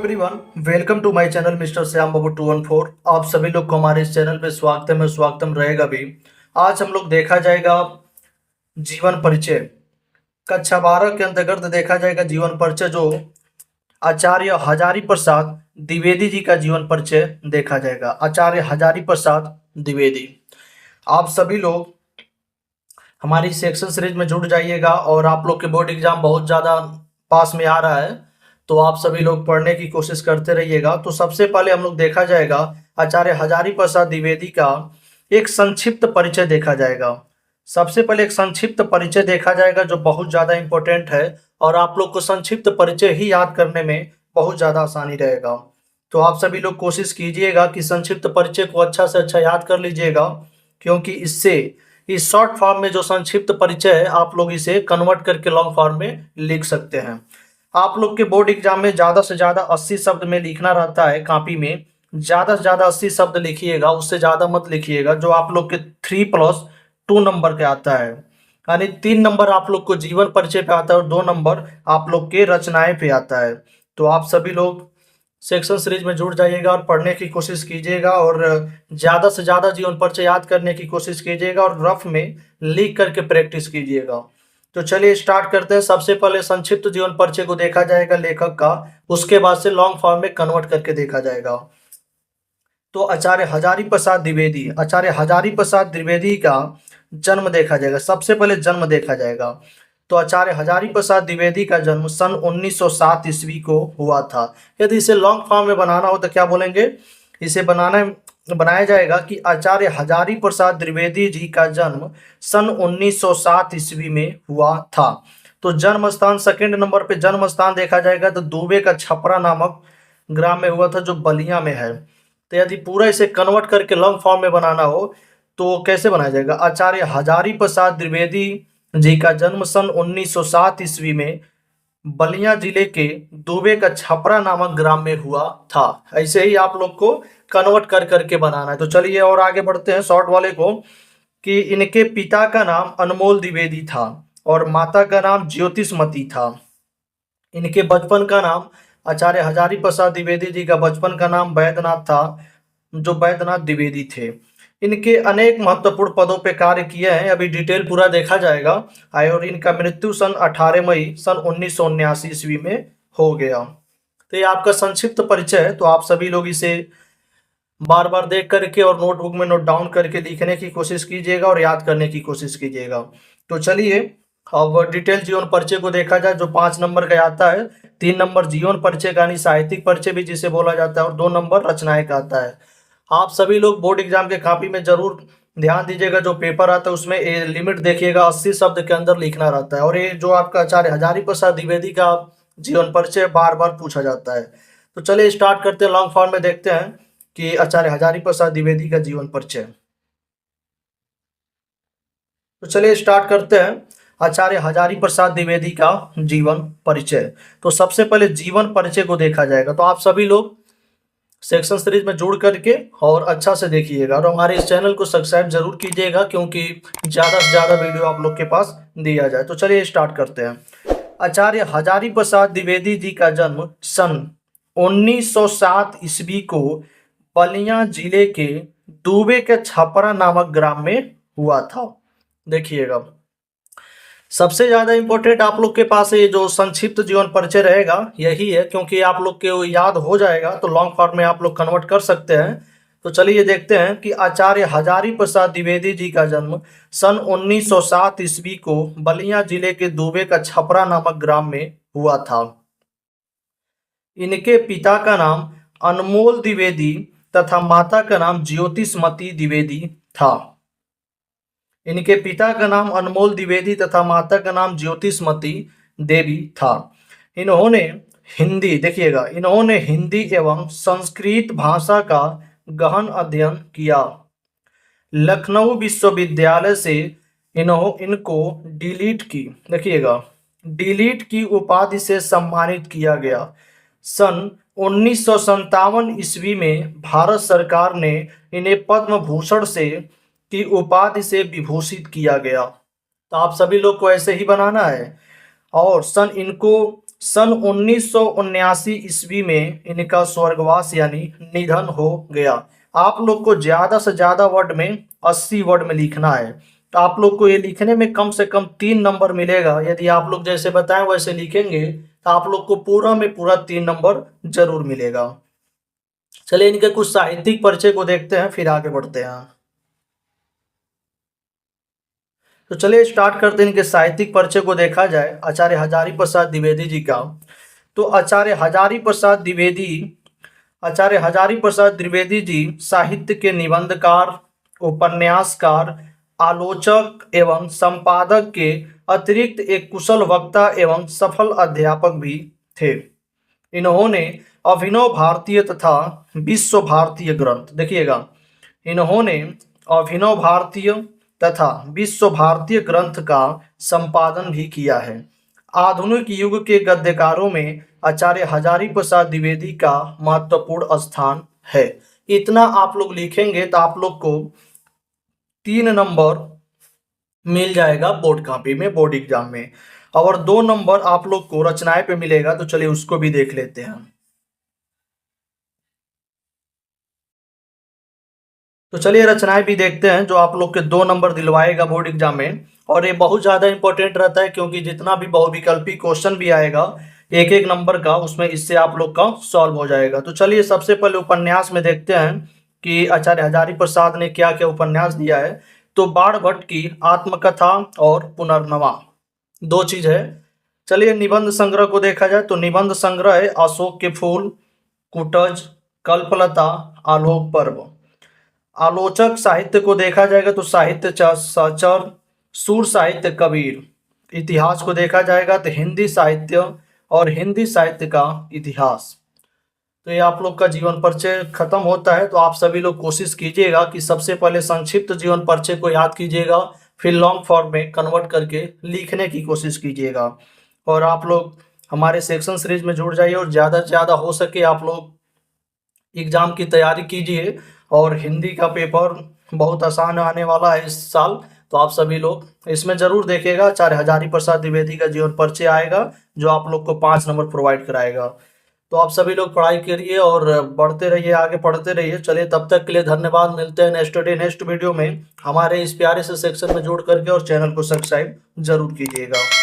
Everyone, welcome to my channel mister Shyam Babu 214। आप सभी लोग को हमारे इस चैनल पे स्वागतम है, स्वागतम रहेगा भी। आज हम लोग देखा जाएगा जीवन परिचय। कक्षा 12 के अंतर्गत देखा जाएगा जीवन परिचय, जो आचार्य हजारी प्रसाद द्विवेदी जी का जीवन परिचय देखा जाएगा। आचार्य हजारी प्रसाद द्विवेदी। आप सभी लोग हमारी सेक्शन सीरीज में जुड़ जाइएगा और आप लोग के बोर्ड एग्जाम बहुत ज़्यादा पास में आ रहा है, तो आप सभी लोग पढ़ने की कोशिश करते रहिएगा। तो सबसे पहले हम लोग देखा जाएगा आचार्य हजारी प्रसाद द्विवेदी का एक संक्षिप्त परिचय देखा जाएगा। सबसे पहले एक संक्षिप्त परिचय देखा जाएगा जो बहुत ज़्यादा इम्पोर्टेंट है, और आप लोग को संक्षिप्त परिचय ही याद करने में बहुत ज़्यादा आसानी रहेगा। तो आप सभी लोग कोशिश कीजिएगा कि संक्षिप्त परिचय को अच्छा से अच्छा याद कर लीजिएगा, क्योंकि इससे इस शॉर्ट फॉर्म में जो संक्षिप्त परिचय है आप लोग इसे कन्वर्ट करके लॉन्ग फॉर्म में लिख सकते हैं। आप लोग के बोर्ड एग्जाम में ज़्यादा से ज़्यादा 80 शब्द में लिखना रहता है। कॉपी में ज़्यादा से ज़्यादा 80 शब्द लिखिएगा, उससे ज़्यादा मत लिखिएगा। जो आप लोग के 3+2 नंबर के आता है, यानी 3 नंबर आप लोग को जीवन परिचय पे आता है और 2 नंबर आप लोग के रचनाएं पे आता है। तो आप सभी लोग सेक्शन सीरीज में जुड़ जाइएगा और पढ़ने की कोशिश कीजिएगा, और ज़्यादा से ज़्यादा जीवन परिचय याद करने की कोशिश कीजिएगा और रफ में लिख करके प्रैक्टिस कीजिएगा। तो चलिए स्टार्ट करते हैं। सबसे पहले संक्षिप्त जीवन परिचय को देखा जाएगा लेखक का, उसके बाद से लॉन्ग फॉर्म में कन्वर्ट करके देखा जाएगा। तो आचार्य हजारी प्रसाद द्विवेदी, आचार्य हजारी प्रसाद द्विवेदी का जन्म देखा जाएगा। सबसे पहले जन्म देखा जाएगा। तो आचार्य हजारी प्रसाद द्विवेदी का जन्म सन 1907 ईस्वी को हुआ था। यदि इसे लॉन्ग फॉर्म में बनाना हो तो क्या बोलेंगे, इसे बनाया जाएगा कि आचार्य हजारी प्रसाद द्विवेदी जी का जन्म सन 1907 ईस्वी में हुआ था। तो जन्म स्थान सेकंड नंबर पे जन्म स्थान देखा जाएगा तो दुबे का छपरा नामक ग्राम में हुआ था, जो बलिया में है। तो यदि पूरा इसे कन्वर्ट करके लॉन्ग फॉर्म में बनाना हो तो कैसे बनाया जाएगा, आचार्य हजारी प्रसाद द्विवेदी जी का जन्म सन 1907 ईस्वी में बलिया जिले के दुबे का छपरा नामक ग्राम में हुआ था। ऐसे ही आप लोग को कन्वर्ट कर करके बनाना है। तो चलिए और आगे बढ़ते हैं शॉर्ट वाले को, कि इनके पिता का नाम अनमोल द्विवेदी था और माता का नाम ज्योतिषमती था। इनके बचपन का नाम, आचार्य हजारी प्रसाद द्विवेदी जी का बचपन का नाम बैद्यनाथ था, जो बैद्यनाथ द्विवेदी थे। इनके अनेक महत्वपूर्ण पदों पे कार्य किए हैं, अभी डिटेल पूरा देखा जाएगा। और इनका मृत्यु सन 18 मई सन 1979 ईस्वी में हो गया। तो ये आपका संक्षिप्त परिचय है। तो आप सभी लोग इसे बार बार देख करके और नोटबुक में नोट डाउन करके लिखने की कोशिश कीजिएगा और याद करने की कोशिश कीजिएगा। तो चलिए अब डिटेल जीवन परिचय को देखा जाए, जो 5 नंबर का आता है। 3 नंबर जीवन परिचय का यानी साहित्यिक परिचय भी जिसे बोला जाता है, और 2 नंबर रचनाएं का आता है। आप सभी लोग बोर्ड एग्जाम के कॉपी में जरूर ध्यान दीजिएगा, जो पेपर आता है उसमें लिमिट देखिएगा 80 शब्द के अंदर लिखना रहता है। और ये जो आपका आचार्य हजारी प्रसाद द्विवेदी का जीवन परिचय बार बार पूछा जाता है। तो चलिए स्टार्ट करते हैं, लॉन्ग फॉर्म में देखते हैं कि आचार्य हजारी प्रसाद द्विवेदी का जीवन परिचय। तो चलिए स्टार्ट करते हैं आचार्य हजारी प्रसाद द्विवेदी का जीवन परिचय। तो सबसे पहले जीवन परिचय को देखा जाएगा। तो आप सभी लोग सेक्शन सीरीज में जुड़ करके और अच्छा से देखिएगा, और हमारे इस चैनल को सब्सक्राइब जरूर कीजिएगा, क्योंकि ज़्यादा से ज़्यादा वीडियो आप लोग के पास दिया जाए। तो चलिए स्टार्ट करते हैं। आचार्य हजारी प्रसाद द्विवेदी जी का जन्म सन 1907 ईस्वी को बलिया जिले के दुबे के छपरा नामक ग्राम में हुआ था। देखिएगा सबसे ज्यादा इंपॉर्टेंट आप लोग के पास ये जो संक्षिप्त जीवन परिचय रहेगा यही है, क्योंकि आप लोग के याद हो जाएगा तो लॉन्ग फॉर्म में आप लोग कन्वर्ट कर सकते हैं। तो चलिए देखते हैं कि आचार्य हजारी प्रसाद द्विवेदी जी का जन्म सन 1907 ईस्वी को बलिया जिले के दुबे का छपरा नामक ग्राम में हुआ था। इनके पिता का नाम अनमोल द्विवेदी तथा माता का नाम ज्योतिषमती द्विवेदी था। इनके पिता का नाम अनमोल द्विवेदी तथा माता का नाम ज्योतिषमती देवी था। इन्होंने हिंदी, देखिएगा, इन्होंने हिंदी एवं संस्कृत भाषा का गहन अध्ययन किया। लखनऊ विश्वविद्यालय से इनको डीलिट की, देखिएगा, डीलिट की उपाधि से सम्मानित किया गया। सन 1957 ईस्वी में भारत सरकार ने इन्हें पद्म भूषण से की उपाधि से विभूषित किया गया। तो आप सभी लोग को ऐसे ही बनाना है। और सन इनको सन 1979 ईस्वी में इनका स्वर्गवास यानी निधन हो गया। आप लोग को ज्यादा से ज्यादा वर्ड में 80 वर्ड में लिखना है। तो आप लोग को ये लिखने में कम से कम 3 नंबर मिलेगा। यदि आप लोग जैसे बताएं वैसे लिखेंगे तो आप लोग को पूरा में पूरा 3 नंबर जरूर मिलेगा। चलिए इनके कुछ साहित्यिक परिचय को देखते हैं, फिर आगे बढ़ते हैं। तो चलिए स्टार्ट करते हैं इनके साहित्यिक परिचय को। देखा जाए आचार्य हजारी प्रसाद द्विवेदी जी का, तो आचार्य हजारी प्रसाद द्विवेदी जी साहित्य के निबंधकार, उपन्यासकार, आलोचक एवं संपादक के अतिरिक्त एक कुशल वक्ता एवं सफल अध्यापक भी थे। इन्होंने अभिनव भारतीय तथा विश्व भारतीय ग्रंथ, देखिएगा, इन्होंने अभिनव भारतीय तथा विश्व भारतीय ग्रंथ का संपादन भी किया है। आधुनिक युग के गद्यकारों में आचार्य हजारी प्रसाद द्विवेदी का महत्वपूर्ण स्थान है। इतना आप लोग लिखेंगे तो आप लोग को 3 नंबर मिल जाएगा बोर्ड कॉपी में, बोर्ड एग्जाम में। और 2 नंबर आप लोग को रचनाएं पे मिलेगा। तो चलिए उसको भी देख लेते हैं। तो चलिए रचनाएं भी देखते हैं जो आप लोग के 2 नंबर दिलवाएगा बोर्ड एग्जाम में। और ये बहुत ज्यादा इंपॉर्टेंट रहता है क्योंकि जितना भी बहुविकल्पी क्वेश्चन भी आएगा 1-1 नंबर का, उसमें इससे आप लोग का सॉल्व हो जाएगा। तो चलिए सबसे पहले उपन्यास में देखते हैं कि आचार्य हजारी प्रसाद ने क्या क्या उपन्यास दिया है। तो बाण भट्ट की आत्मकथा और पुनर्नवा 2 चीज है। चलिए निबंध संग्रह को देखा जाए तो निबंध संग्रह है अशोक के फूल, कुटज, कल्पलता, आलोक पर्व। आलोचक साहित्य को देखा जाएगा तो साहित्य सचर, सुर साहित्य कबीर। इतिहास को देखा जाएगा तो हिंदी साहित्य और हिंदी साहित्य का इतिहास। तो ये आप लोग का जीवन परिचय खत्म होता है। तो आप सभी लोग कोशिश कीजिएगा कि सबसे पहले संक्षिप्त जीवन परिचय को याद कीजिएगा, फिर लॉन्ग फॉर्म में कन्वर्ट करके लिखने की कोशिश कीजिएगा। और आप लोग हमारे सेक्शन सीरीज में जुड़ जाइए और ज़्यादा से ज़्यादा हो सके आप लोग एग्जाम की तैयारी कीजिए। और हिंदी का पेपर बहुत आसान आने वाला है इस साल, तो आप सभी लोग इसमें जरूर देखिएगा। आचार्य हजारी प्रसाद द्विवेदी का जीवन परिचय आएगा जो आप लोग को 5 नंबर प्रोवाइड कराएगा। तो आप सभी लोग पढ़ाई करिए और बढ़ते रहिए, आगे पढ़ते रहिए। चलिए तब तक के लिए धन्यवाद। मिलते हैं नेक्स्ट वीडियो में। हमारे इस प्यारे से सेक्शन में जोड़ करके और चैनल को सब्सक्राइब जरूर कीजिएगा।